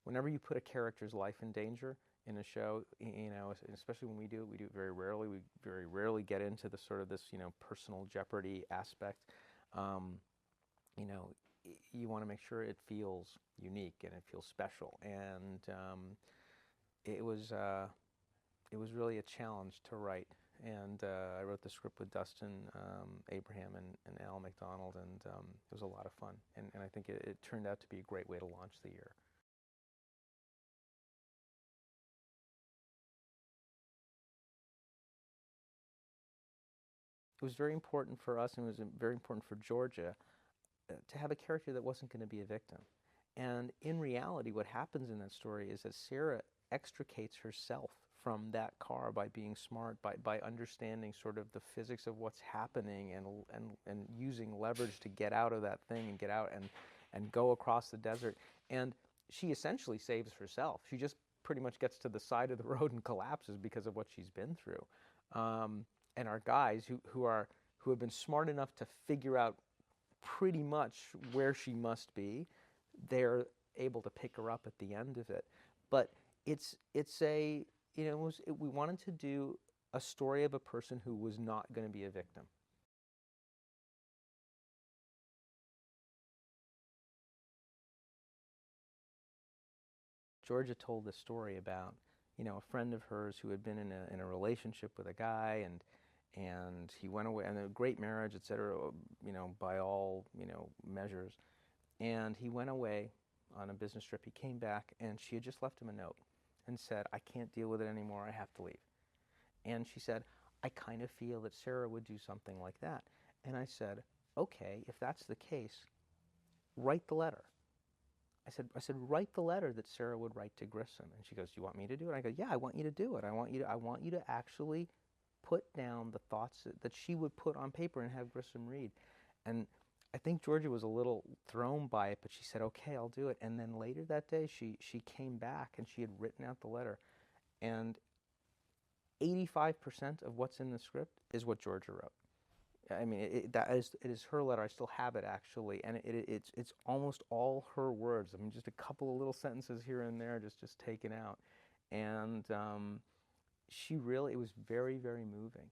whenever you put a character's life in danger in a show, especially when we do it very rarely. We very rarely get into the sort of this, personal jeopardy aspect. Um, you know, you want to make sure it feels unique and it feels special. And it was it was really a challenge to write. And I wrote the script with Dustin Abraham and Al McDonald, and it was a lot of fun. And I think it turned out to be a great way to launch the year. It was very important for us, and it was very important for Georgia to have a character that wasn't going to be a victim. And in reality, what happens in that story is that Sarah extricates herself from that car by being smart, by understanding sort of the physics of what's happening, and using leverage to get out of that thing and get out and go across the desert. And she essentially saves herself. She just pretty much gets to the side of the road and collapses because of what she's been through. And our guys who have been smart enough to figure out pretty much where she must be, they're able to pick her up at the end of it. But it's a we wanted to do a story of a person who was not going to be a victim. Georgia told this story about a friend of hers who had been in a relationship with a guy, and he went away, and a great marriage, etc. By all measures. And he went away on a business trip. He came back, and she had just left him a note and said, "I can't deal with it anymore. I have to leave." And she said, "I kind of feel that Sarah would do something like that." And I said, "Okay, if that's the case, write the letter." I said, "Write the letter that Sarah would write to Grissom." And she goes, "Do you want me to do it?" I go, "Yeah, I want you to do it. I want you to actually put down the thoughts that she would put on paper and have Grissom read." And I think Georgia was a little thrown by it, but she said, "Okay, I'll do it." And then later that day, she came back and she had written out the letter. And 85% of what's in the script is what Georgia wrote. I mean, it is her letter. I still have it, actually, and it's almost all her words. I mean, just a couple of little sentences here and there, just taken out. And she really, it was very, very moving.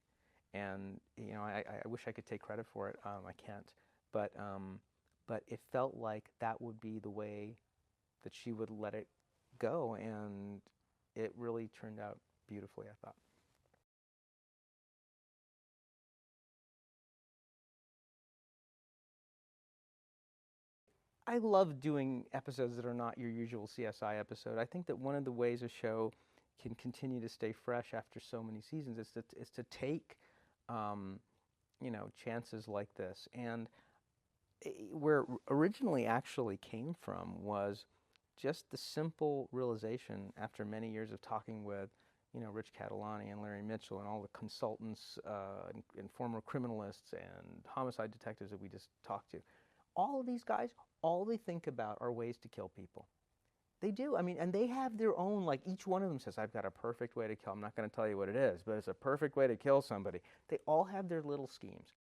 And I wish I could take credit for it. I can't. But it felt like that would be the way that she would let it go, and it really turned out beautifully, I thought. I love doing episodes that are not your usual CSI episode. I think that one of the ways a show can continue to stay fresh after so many seasons is to take chances like this. And where originally actually came from was just the simple realization after many years of talking with Rich Catalani and Larry Mitchell and all the consultants and former criminalists and homicide detectives that we just talked to. All of these guys, all they think about are ways to kill people. They do. I mean, and they have their own, like each one of them says, "I've got a perfect way to kill." I'm not going to tell you what it is, but it's a perfect way to kill somebody. They all have their little schemes.